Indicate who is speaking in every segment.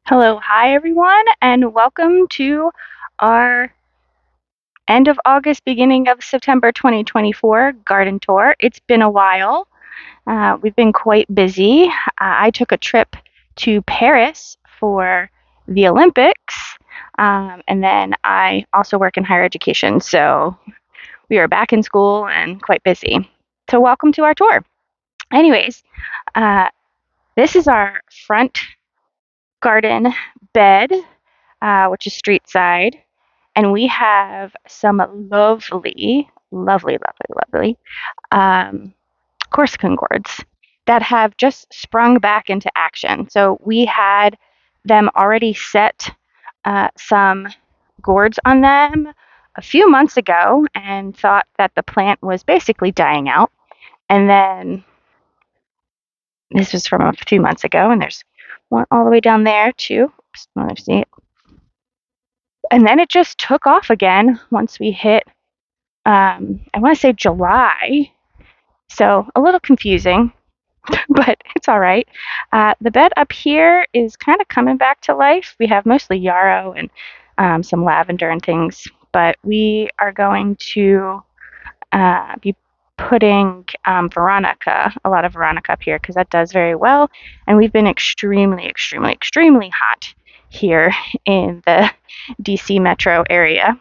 Speaker 1: Hello, hi everyone, and welcome to our end of August, beginning of September 2024 garden tour. It's been a while. We've been quite busy. I took a trip to Paris for the Olympics, and then I also work in higher education, so we are back in school and quite busy. So, welcome to our tour. Anyways, uh, this is our front garden bed, which is street side. And we have some lovely um, Corsican gourds that have just sprung back into action. So we had them already set some gourds on them a few months ago and thought that the plant was basically dying out. And then this was from a few months ago, and there's one all the way down there too. Oops, let me see it. And then it just took off again once we hit I want to say July, so a little confusing, but it's all right. The bed up here is kind of coming back to life. We have mostly yarrow and some lavender and things, but we are going to be putting Veronica, a lot of Veronica up here because that does very well. And we've been extremely hot here in the DC metro area.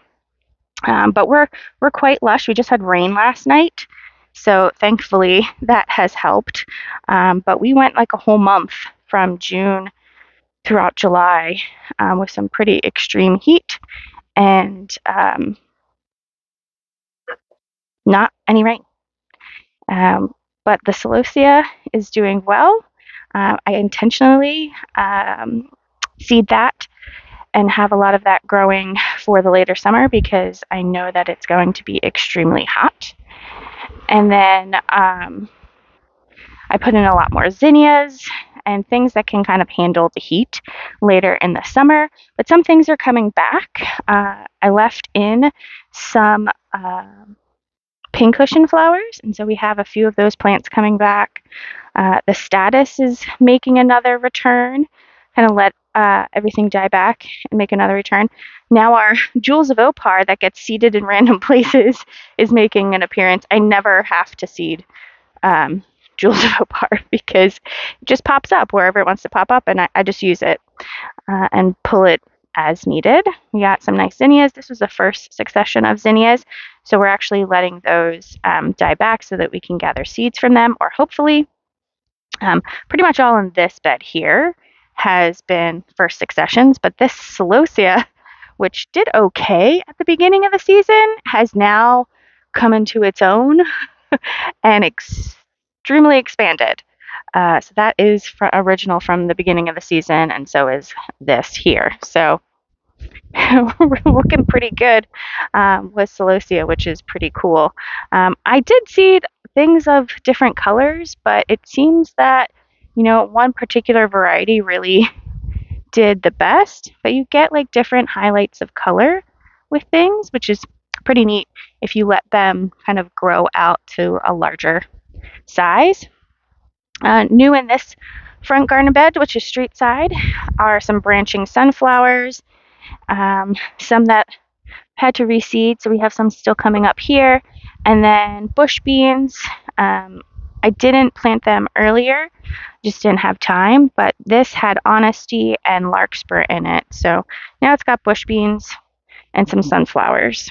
Speaker 1: But we're quite lush. We just had rain last night, so thankfully that has helped. But we went like a whole month from June throughout July with some pretty extreme heat and not any rain. But the celosia is doing well. I intentionally seed that and have a lot of that growing for the later summer because I know that it's going to be extremely hot. And then I put in a lot more zinnias and things that can kind of handle the heat later in the summer. But some things are coming back. I left in some pincushion flowers, and so we have a few of those plants coming back. The status is making another return, kind of let everything die back and make another return. Now our Jewels of Opar that gets seeded in random places is making an appearance. I never have to seed um, Jewels of Opar because it just pops up wherever it wants to pop up, and I just use it and pull it as needed. We got some nice zinnias. This was the first succession of zinnias, so we're actually letting those die back so that we can gather seeds from them, or hopefully pretty much all in this bed here has been first successions, but this celosia, which did okay at the beginning of the season, has now come into its own and extremely expanded. So that is original from the beginning of the season, and so is this here. So we're looking pretty good with celosia, which is pretty cool. I did seed things of different colors, but it seems that one particular variety really did the best. But you get like different highlights of color with things, which is pretty neat if you let them kind of grow out to a larger size. New in this front garden bed, which is street side, are some branching sunflowers, some that had to reseed, so we have some still coming up here, and then bush beans. I didn't plant them earlier, just didn't have time, but this had honesty and larkspur in it, so now it's got bush beans and some sunflowers.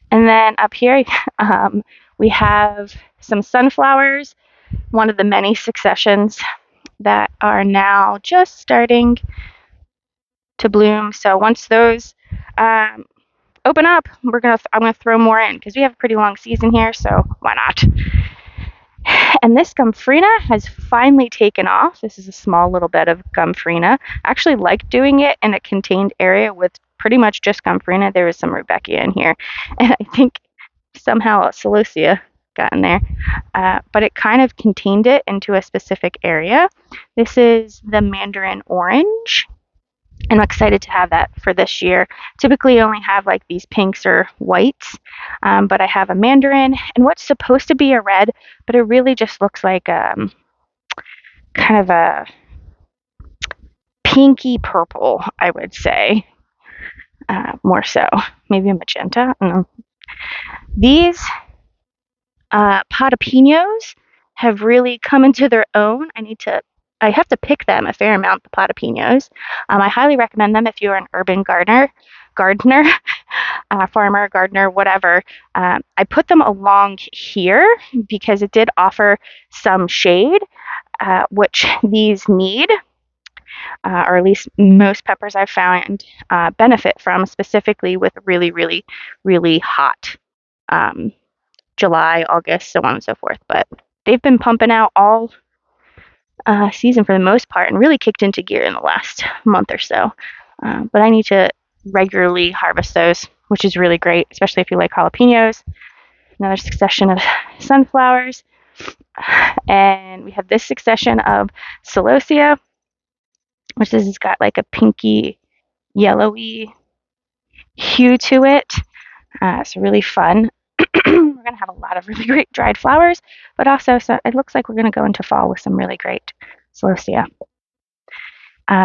Speaker 1: And then up here, we have some sunflowers, one of the many successions that are now just starting to bloom. So once those open up, I'm gonna throw more in because we have a pretty long season here. So why not? And this gomphrena has finally taken off. This is a small little bed of gomphrena. I actually like doing it in a contained area with pretty much just gomphrena. There was some rudbeckia in here, and I think somehow a celosia got in there, but it kind of contained it into a specific area. This is the mandarin orange, and I'm excited to have that for this year. Typically, I only have like these pinks or whites, but I have a mandarin and what's supposed to be a red, but it really just looks like kind of a pinky purple, I would say, more so. Maybe a magenta. I don't know. These potapinos have really come into their own. I have to pick them a fair amount, the potapinos. I highly recommend them if you're an urban gardener, farmer, gardener, whatever. I put them along here because it did offer some shade, which these need, or at least most peppers I've found benefit from, specifically with really, really, really hot um, July, August, so on and so forth. But they've been pumping out all season for the most part and really kicked into gear in the last month or so. But I need to regularly harvest those, which is really great, especially if you like jalapenos. Another succession of sunflowers. And we have this succession of celosia, which has got like a pinky, yellowy hue to it. It's really fun. We're going to have a lot of really great dried flowers, but also so it looks like we're going to go into fall with some really great celosia.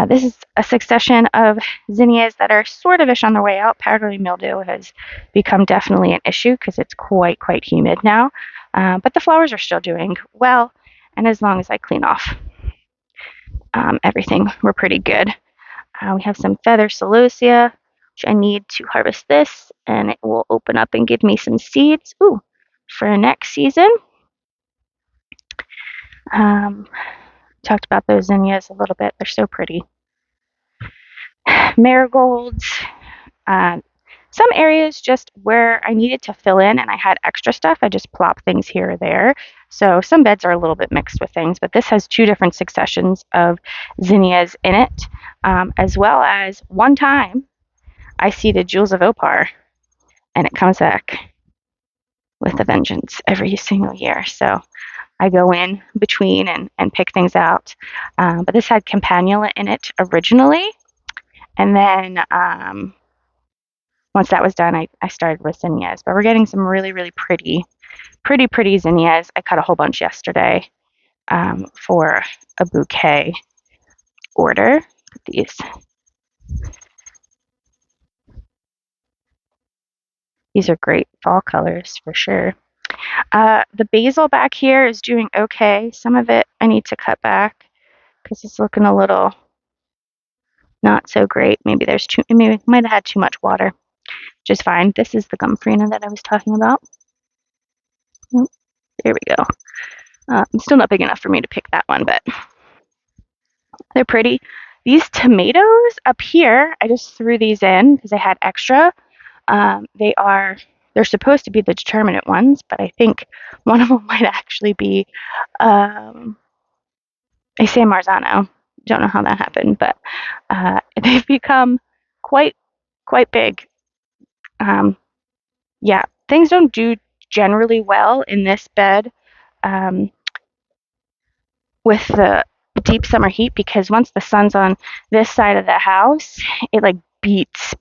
Speaker 1: This is a succession of zinnias that are sort of ish on their way out. Powdery mildew has become definitely an issue because it's quite humid now, but the flowers are still doing well, and as long as I clean off everything, we're pretty good. We have some feather celosia, which I need to harvest this, and it will open up and give me some seeds for next season. Talked about those zinnias a little bit. They're so pretty. Marigolds. Some areas just where I needed to fill in and I had extra stuff, I just plop things here or there. So some beds are a little bit mixed with things, but this has two different successions of zinnias in it, as well as one time I seeded Jewels of Opar, and it comes back with a vengeance every single year. So I go in between and pick things out. But this had campanula in it originally, and then once that was done, I started with zinnias. But we're getting some really, really pretty zinnias. I cut a whole bunch yesterday for a bouquet order. These are great fall colors for sure. The basil back here is doing okay. Some of it I need to cut back because it's looking a little not so great. Maybe might have had too much water, which is fine. This is the Gumfrina that I was talking about. Oh, there we go. It's still not big enough for me to pick that one, but they're pretty. These tomatoes up here, I just threw these in because I had extra. They're supposed to be the determinate ones, but I think one of them might actually be a San Marzano. Don't know how that happened, but they've become quite big. Yeah, things don't do generally well in this bed with the deep summer heat because once the sun's on this side of the house, it like beats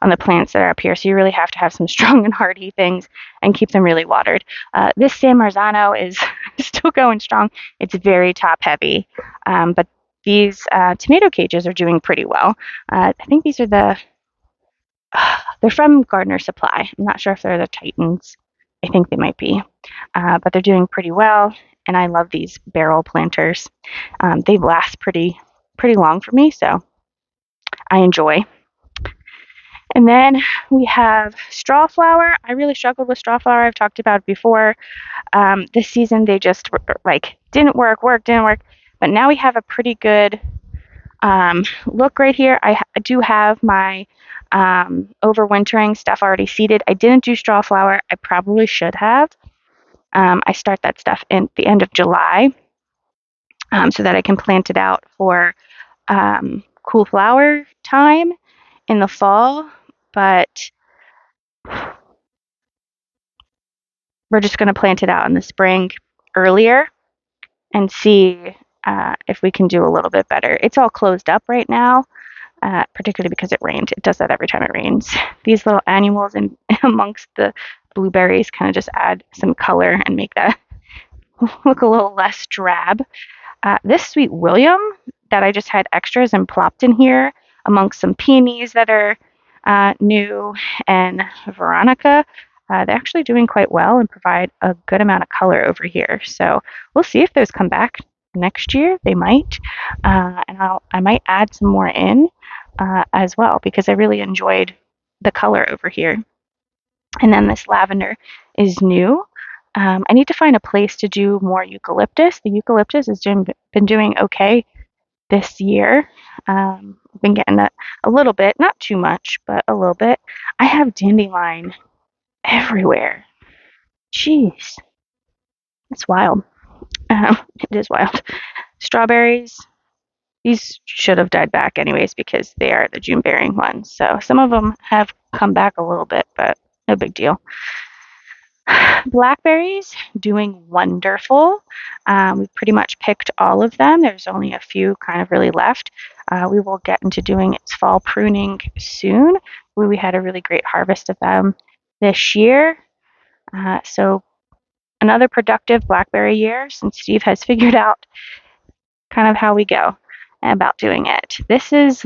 Speaker 1: on the plants that are up here. So you really have to have some strong and hardy things and keep them really watered. This San Marzano is still going strong. It's very top heavy, but these tomato cages are doing pretty well. I think these are they're from Gardener Supply. I'm not sure if they're the Titans. I think they might be, but they're doing pretty well. And I love these barrel planters. They last pretty long for me, so I enjoy. And then we have straw flower. I really struggled with straw flower. I've talked about it before. This season they just didn't work. But now we have a pretty good look right here. I do have my overwintering stuff already seeded. I didn't do straw flower. I probably should have. I start that stuff in the end of July so that I can plant it out for cool flower time in the fall. But we're just going to plant it out in the spring earlier and see if we can do a little bit better. It's all closed up right now, particularly because it rained. It does that every time it rains. These little annuals in amongst the blueberries kind of just add some color and make that look a little less drab. This Sweet William that I just had extras and plopped in here amongst some peonies that are new and Veronica. They're actually doing quite well and provide a good amount of color over here. So we'll see if those come back next year. They might, and I might add some more in as well because I really enjoyed the color over here. And then this lavender is new. I need to find a place to do more eucalyptus. The eucalyptus has been doing okay this year. I've been getting a little bit, not too much, but a little bit. I have dandelion everywhere. Jeez, it's wild. It is wild. Strawberries, these should have died back anyways because they are the June bearing ones. So some of them have come back a little bit, but no big deal. Blackberries doing wonderful. We've pretty much picked all of them. There's only a few kind of really left. We will get into doing its fall pruning soon. We had a really great harvest of them this year. So another productive blackberry year since Steve has figured out kind of how we go about doing it. This is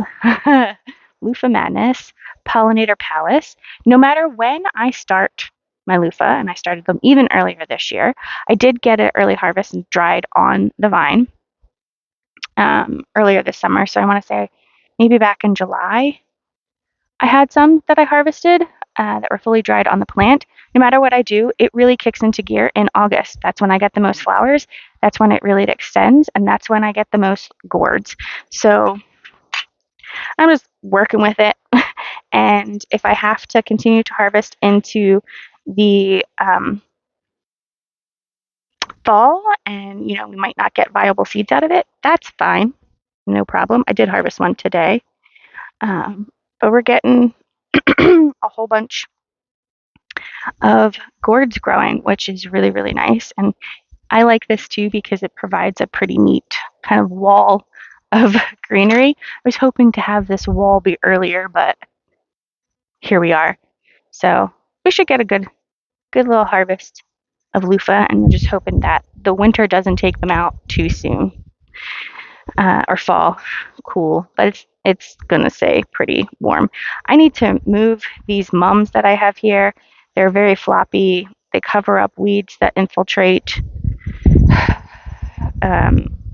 Speaker 1: Loofah Madness, Pollinator Palace. No matter when I start my loofah, and I started them even earlier this year, I did get an early harvest and dried on the vine earlier this summer. So I want to say maybe back in July, I had some that I harvested that were fully dried on the plant. No matter what I do, it really kicks into gear in August. That's when I get the most flowers. That's when it really extends, and that's when I get the most gourds. So I'm just working with it. And if I have to continue to harvest into the fall and we might not get viable seeds out of it, that's fine. No problem. I did harvest one today. But we're getting a whole bunch of gourds growing, which is really, really nice. And I like this too because it provides a pretty neat kind of wall of greenery. I was hoping to have this wall be earlier, but here we are. So we should get a good little harvest of loofah, and we're just hoping that the winter doesn't take them out too soon, or fall cool, but it's gonna stay pretty warm. I need to move these mums that I have here. They're very floppy. They cover up weeds that infiltrate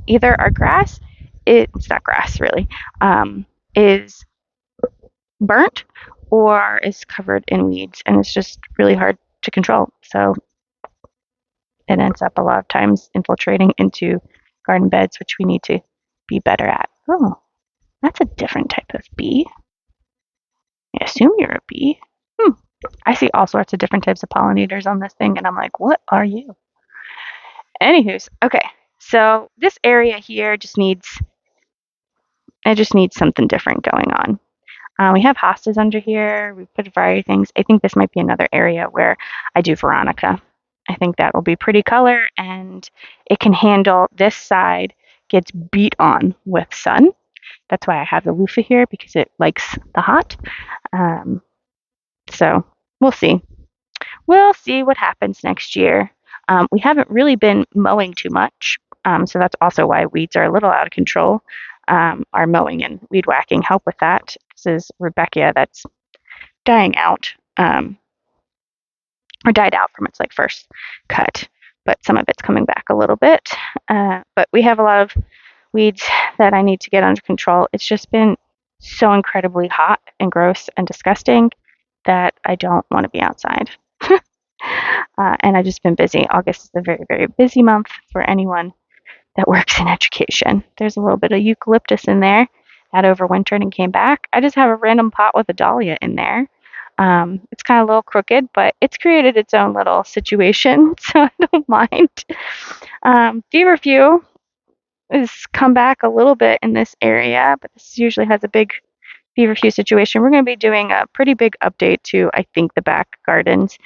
Speaker 1: either our grass. It's not grass really. Is burnt or is covered in weeds, and it's just really hard to control. So it ends up a lot of times infiltrating into garden beds, which we need to be better at. Oh, that's a different type of bee. I assume you're a bee. I see all sorts of different types of pollinators on this thing, and I'm like, what are you? Anywho's, okay. So this area here just needs something different going on. We have hostas under here. We put a variety of things. I think this might be another area where I do Veronica. I think that will be pretty color, and it can handle this side gets beat on with sun. That's why I have the loofah here because it likes the hot. So we'll see. We'll see what happens next year. We haven't really been mowing too much, so that's also why weeds are a little out of control. Our mowing and weed whacking help with that. This is Rebecca that's dying out, or died out from its first cut, but some of it's coming back a little bit. But we have a lot of weeds that I need to get under control. It's just been so incredibly hot and gross and disgusting that I don't want to be outside. And I've just been busy. August is a very, very busy month for anyone that works in education. There's a little bit of eucalyptus in there that overwintered and came back. I just have a random pot with a dahlia in there. It's kind of a little crooked, but it's created its own little situation, so I don't mind. Feverfew has come back a little bit in this area, but this usually has a big feverfew situation. We're going to be doing a pretty big update to, I think, the back gardens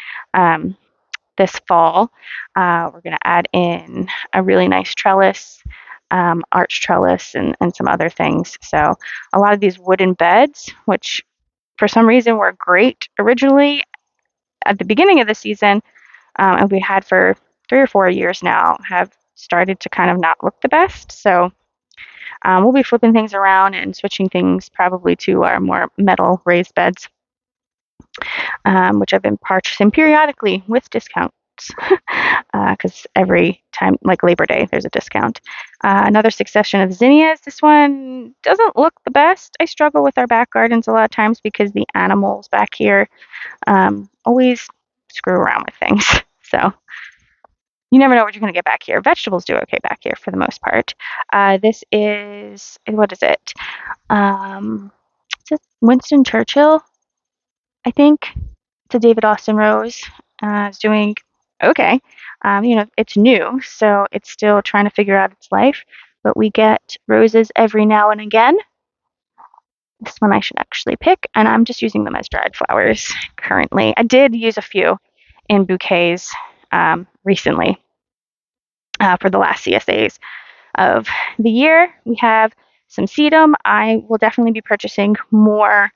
Speaker 1: this fall. We're going to add in a really nice trellis, arch trellis, and some other things. So a lot of these wooden beds, which for some reason were great originally at the beginning of the season, and we had for 3 or 4 years now, have started to kind of not look the best. So We'll be flipping things around and switching things probably to our more metal raised beds, which I've been purchasing periodically with discounts because every time, like Labor Day, there's a discount. Another succession of zinnias. This one doesn't look the best. I struggle with our back gardens a lot of times because the animals back here always screw around with things. So you never know what you're going to get back here. Vegetables do okay back here for the most part. This is, what is it? Is it Winston Churchill? I think it's a David Austin rose. It's doing okay. It's new, so it's still trying to figure out its life. But we get roses every now and again. This one I should actually pick, and I'm just using them as dried flowers currently. I did use a few in bouquets recently for the last CSAs of the year. We have some sedum. I will definitely be purchasing more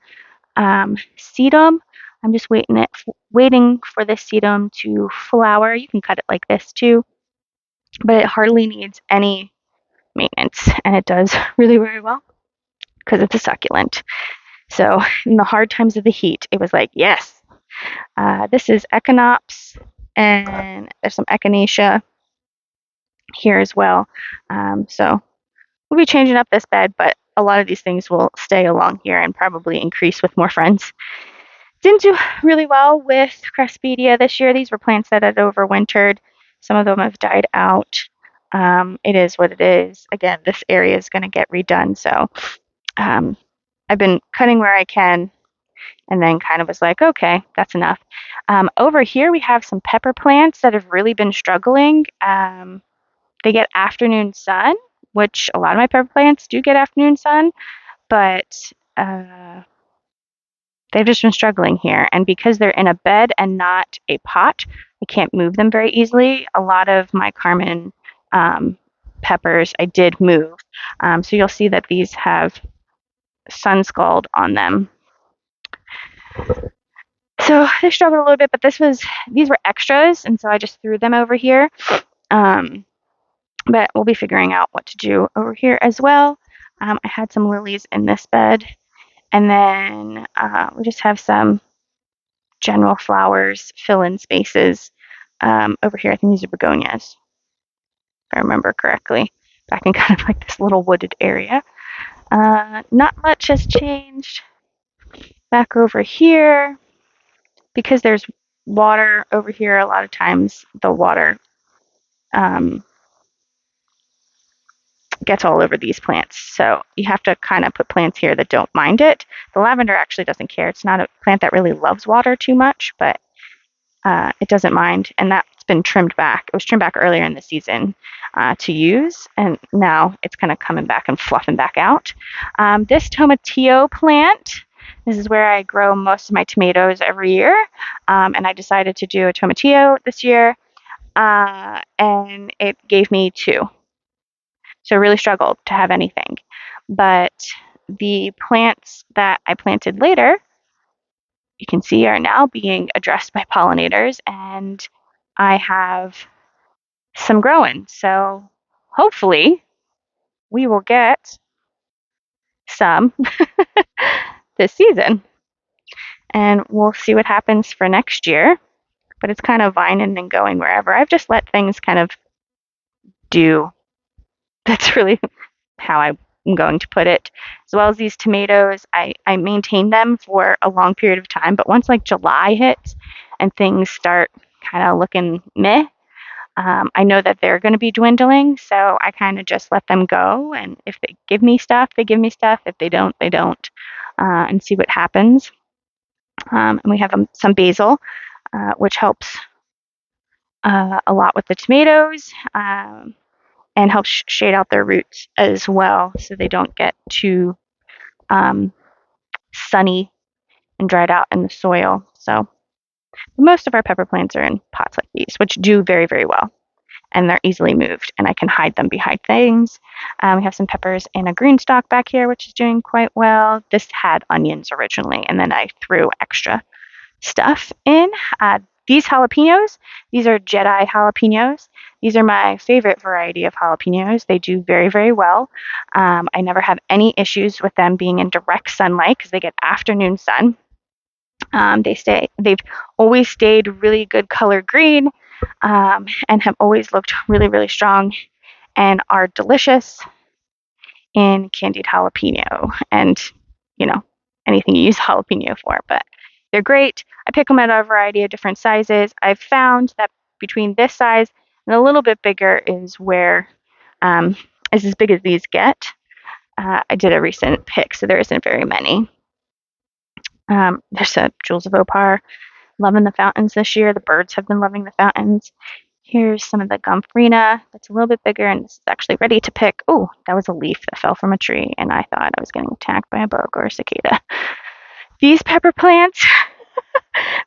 Speaker 1: sedum. I'm just waiting for this sedum to flower. You can cut it like this too, but it hardly needs any maintenance, and it does really, really well because it's a succulent. So in the hard times of the heat, it was like, yes. This is Echinops, and there's some Echinacea here as well. So we'll be changing up this bed, but a lot of these things will stay along here and probably increase with more friends. Didn't do really well with Cresspedia this year. These were plants that had overwintered. Some of them have died out. It is what it is. Again, this area is going to get redone, so I've been cutting where I can and then kind of was like, okay, that's enough. Over here, we have some pepper plants that have really been struggling. They get afternoon sun, which a lot of my pepper plants do get afternoon sun, but they've just been struggling here. And because they're in a bed and not a pot, I can't move them very easily. A lot of my Carmen peppers I did move. So you'll see that these have sun scald on them. So they struggled a little bit, but these were extras, and so I just threw them over here. But we'll be figuring out what to do over here as well. I had some lilies in this bed, and then we just have some general flowers, fill-in spaces over here. I think these are begonias, if I remember correctly, back in kind of like this little wooded area. Not much has changed back over here because there's water over here. A lot of times the water gets all over these plants. So you have to kind of put plants here that don't mind it. The lavender actually doesn't care. It's not a plant that really loves water too much, but it doesn't mind. And that's been trimmed back. It was trimmed back earlier in the season to use, and now it's kind of coming back and fluffing back out. This tomatillo plant, this is where I grow most of my tomatoes every year, and I decided to do a tomatillo this year, and it gave me 2. So I really struggled to have anything. But the plants that I planted later, you can see are now being addressed by pollinators, and I have some growing. So hopefully we will get some this season. And we'll see what happens for next year. But it's kind of vining and going wherever. I've just let things kind of do. That's really how I'm going to put it. As well as these tomatoes, I maintain them for a long period of time, but once like July hits and things start kind of looking meh, I know that they're going to be dwindling, so I kind of just let them go. And if they give me stuff, they give me stuff. If they don't, they don't, and see what happens. And we have some basil, which helps a lot with the tomatoes. And helps shade out their roots as well so they don't get too sunny and dried out in the soil. So most of our pepper plants are in pots like these, which do very, very well. And they're easily moved, and I can hide them behind things. We have some peppers in a green stalk back here, which is doing quite well. This had onions originally, and then I threw extra stuff in. These jalapenos, these are Jedi jalapenos. These are my favorite variety of jalapenos. They do very, very well. I never have any issues with them being in direct sunlight because they get afternoon sun. They've always stayed really good color green, and have always looked really, really strong and are delicious in candied jalapeno and, you know, anything you use jalapeno for. But they're great. I pick them at a variety of different sizes. I've found that between this size and a little bit bigger is where um, is as big as these get. I did a recent pick, so there isn't very many. There's a Jules of Opar. Loving the fountains this year. The birds have been loving the fountains. Here's some of the Gumfrina that's a little bit bigger and this is actually ready to pick. Oh, that was a leaf that fell from a tree and I thought I was getting attacked by a bug or a cicada. These pepper plants,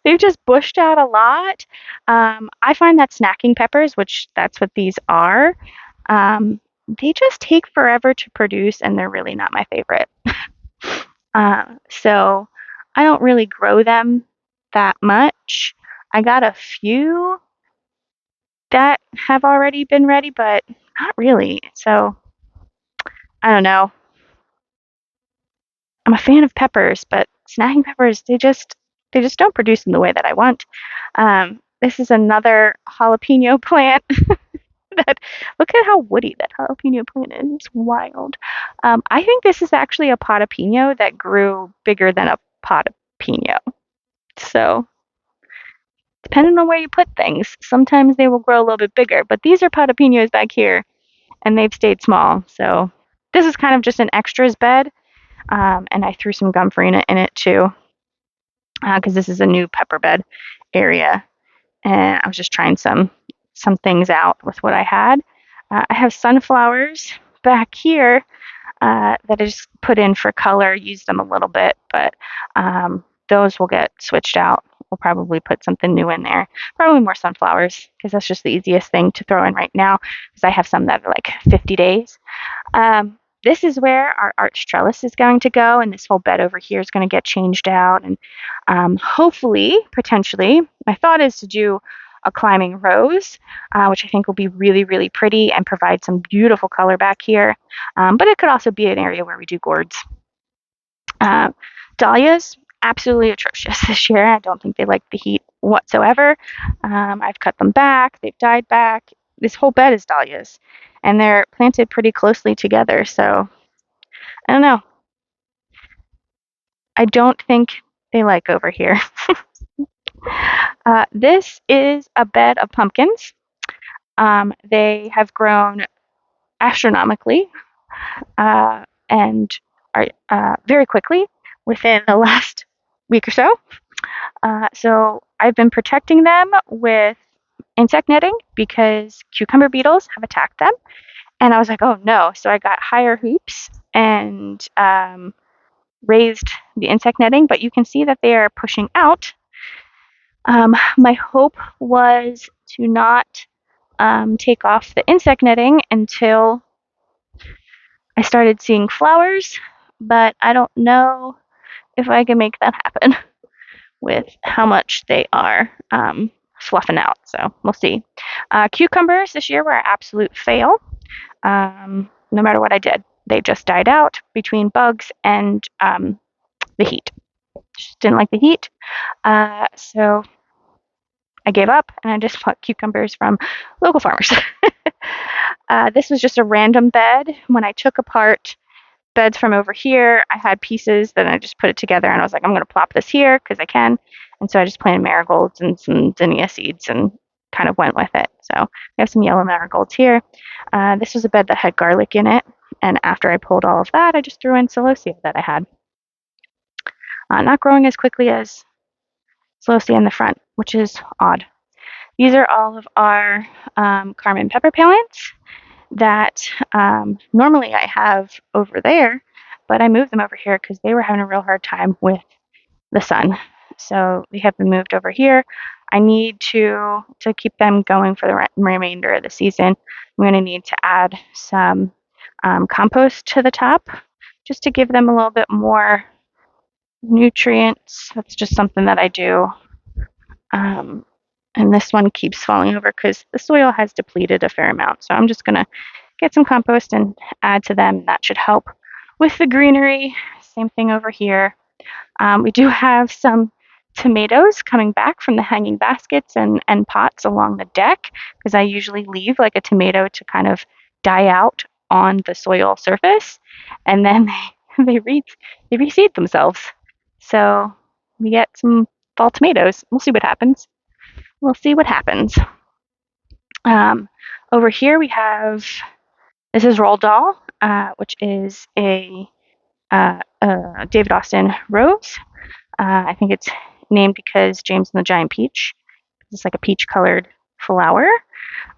Speaker 1: they've just bushed out a lot. I find that snacking peppers, which that's what these are, they just take forever to produce and they're really not my favorite. So I don't really grow them that much. I got a few that have already been ready, but not really. So I don't know. I'm a fan of peppers, but snacking peppers, they just don't produce in the way that I want. This is another jalapeno plant that look at how woody that jalapeno plant is. It's wild. I think this is actually a potapino that grew bigger than a potapino. So depending on where you put things, sometimes they will grow a little bit bigger. But these are potapinos back here, and they've stayed small. So this is kind of just an extras bed, and I threw some gumfarina in it too, because this is a new pepper bed area, and I was just trying some things out with what I had. I have sunflowers back here that I just put in for color, used them a little bit, but those will get switched out. We'll probably put something new in there. Probably more sunflowers because that's just the easiest thing to throw in right now because I have some that are like 50 days. This is where our arch trellis is going to go, and this whole bed over here is going to get changed out. And hopefully, potentially, my thought is to do a climbing rose, which I think will be really, really pretty and provide some beautiful color back here. But it could also be an area where we do gourds. Dahlias, absolutely atrocious this year. I don't think they like the heat whatsoever. I've cut them back. They've died back. This whole bed is dahlias, and they're planted pretty closely together. So I don't know. I don't think they like over here. This is a bed of pumpkins. They have grown astronomically and are very quickly within the last week or so. So I've been protecting them with insect netting because cucumber beetles have attacked them. And I was like, oh no. So I got higher hoops and raised the insect netting, but you can see that they are pushing out. My hope was to not take off the insect netting until I started seeing flowers, but I don't know if I can make that happen with how much they are fluffing out. So we'll see. Cucumbers this year were an absolute fail. No matter what I did, they just died out between bugs and the heat. Just didn't like the heat. So I gave up and I just bought cucumbers from local farmers. This was just a random bed. When I took apart beds from over here, I had pieces that I just put it together and I was like, I'm going to plop this here because I can. And so I just planted marigolds and some zinnia seeds and kind of went with it. So we have some yellow marigolds here. This was a bed that had garlic in it. And after I pulled all of that, I just threw in celosia that I had. Not growing as quickly as celosia in the front, which is odd. These are all of our Carmen pepper plants that normally I have over there, but I moved them over here because they were having a real hard time with the sun. So they have been moved over here. I need to keep them going for the remainder of the season. I'm going to need to add some compost to the top just to give them a little bit more nutrients. That's just something that I do And this one keeps falling over because the soil has depleted a fair amount. So I'm just going to get some compost and add to them. That should help with the greenery. Same thing over here. We do have some tomatoes coming back from the hanging baskets and pots along the deck because I usually leave like a tomato to kind of die out on the soil surface, and then they reseed themselves. So we get some fall tomatoes. We'll see what happens. We'll see what happens. Um, Over here we have, this is Roald Dahl, which is a David Austin rose. I think it's named because James and the Giant Peach. It's like a peach colored flower.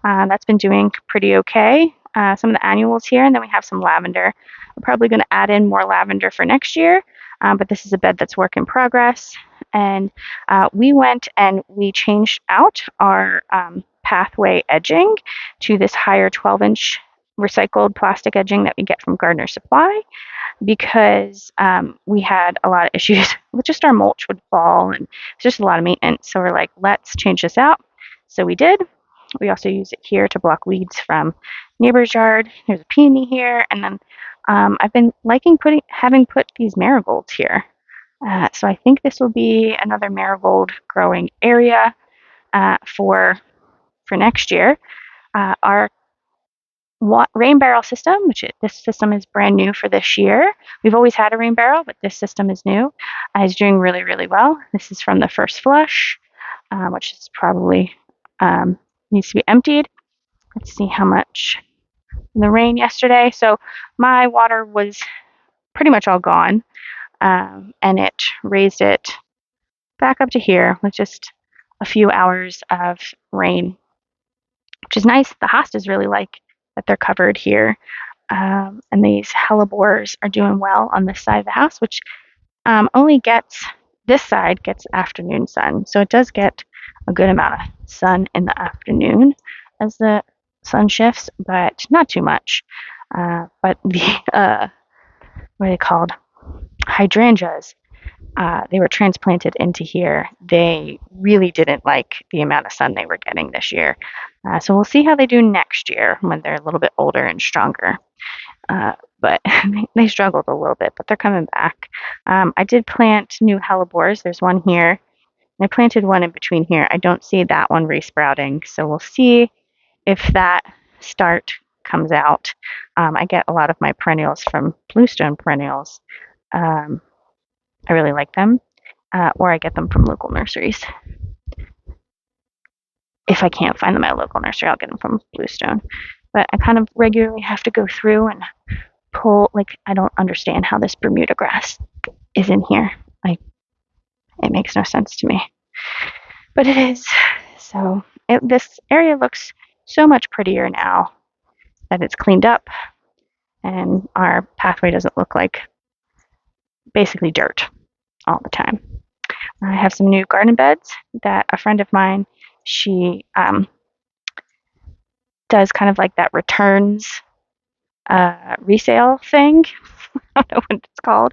Speaker 1: That's been doing pretty okay. Some of the annuals here, and then we have some lavender. I'm probably going to add in more lavender for next year, but this is a bed that's work in progress. And we went and we changed out our pathway edging to this higher 12-inch recycled plastic edging that we get from Gardener Supply because we had a lot of issues with just our mulch would fall and it's just a lot of maintenance. So we're like, let's change this out. So we did. We also use it here to block weeds from neighbor's yard. There's a peony here, and then I've been liking having put these marigolds here. So I think this will be another marigold growing area for next year. Our rain barrel system, this system is brand new for this year. We've always had a rain barrel, but this system is new. Is doing really, really well. This is from the first flush, which is probably needs to be emptied. Let's see how much in the rain yesterday. So my water was pretty much all gone, and it raised it back up to here with just a few hours of rain, which is nice. The hostas really like that they're covered here. And these hellebores are doing well on this side of the house, which only gets, this side gets afternoon sun. So it does get a good amount of sun in the afternoon as the sun shifts, but not too much. But the, what are they called? Hydrangeas. They were transplanted into here. They really didn't like the amount of sun they were getting this year. So we'll see how they do next year when they're a little bit older and stronger. But they struggled a little bit, but they're coming back. I did plant new hellebores. There's one here. I planted one in between here. I don't see that one resprouting, so we'll see if that start comes out. I get a lot of my perennials from Bluestone Perennials. I really like them, or I get them from local nurseries. If I can't find them at a local nursery, I'll get them from Bluestone. But I kind of regularly have to go through and pull, like, I don't understand how this Bermuda grass is in here. Like, it makes no sense to me. But it is. So this area looks so much prettier now that it's cleaned up and our pathway doesn't look like basically dirt all the time. I have some new garden beds that a friend of mine, she does kind of like that returns resale thing. I don't know what it's called.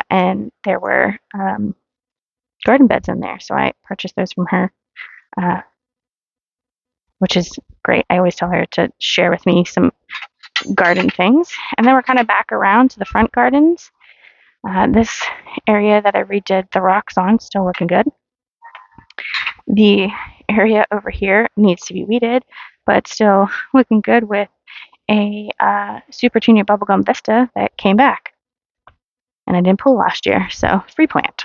Speaker 1: And there were garden beds in there. So I purchased those from her, which is great. I always tell her to share with me some garden things. And then we're kind of back around to the front gardens. This area that I redid the rocks on, still looking good. The area over here needs to be weeded, but still looking good with a Super Junior Bubblegum Vista that came back. And I didn't pull last year, so free plant.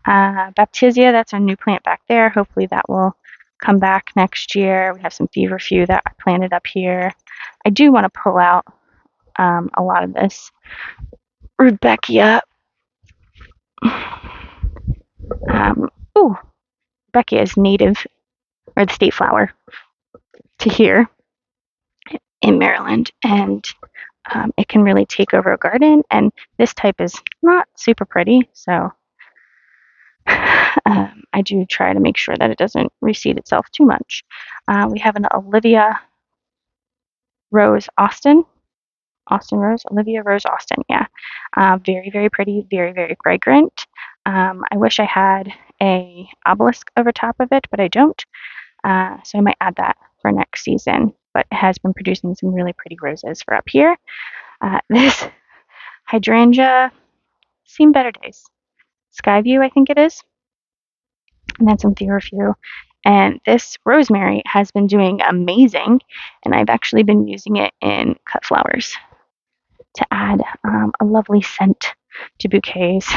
Speaker 1: Baptisia, that's a new plant back there. Hopefully that will come back next year. We have some feverfew that I planted up here. I do want to pull out a lot of this Rudbeckia. Rudbeckia is native, or the state flower, to here in Maryland, and it can really take over a garden, and this type is not super pretty, so I do try to make sure that it doesn't reseed itself too much. We have an Olivia Rose Austin Rose, Olivia Rose Austin, yeah. Very, very pretty, very, very fragrant. I wish I had a obelisk over top of it, but I don't. So I might add that for next season. But it has been producing some really pretty roses for up here. This hydrangea, seen better days. Skyview, I think it is, and then some feverfew. And this rosemary has been doing amazing, and I've actually been using it in cut flowers to add a lovely scent to bouquets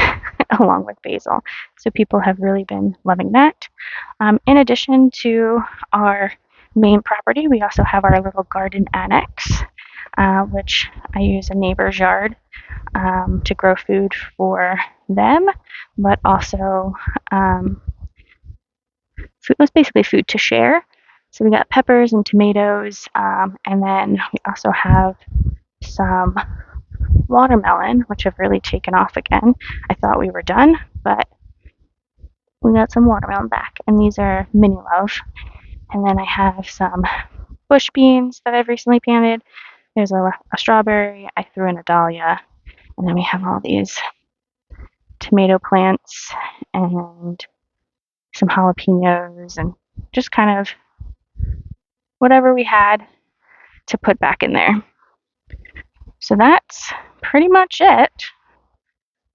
Speaker 1: along with basil. So people have really been loving that. In addition to our main property, we also have our little garden annex, which I use a neighbor's yard to grow food for them, but also food was basically food to share. So we got peppers and tomatoes, and then we also have some watermelon, which have really taken off again. I thought we were done, but we got some watermelon back, and these are mini love. And then I have some bush beans that I've recently planted. There's a strawberry. I threw in a dahlia, and then we have all these tomato plants and some jalapenos and just kind of whatever we had to put back in there. So that's pretty much it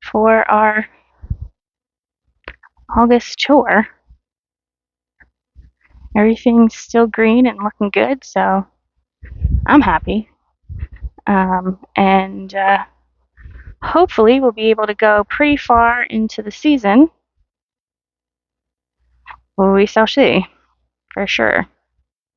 Speaker 1: for our August tour. Everything's still green and looking good, so I'm happy. And hopefully we'll be able to go pretty far into the season. Well, we shall see, for sure.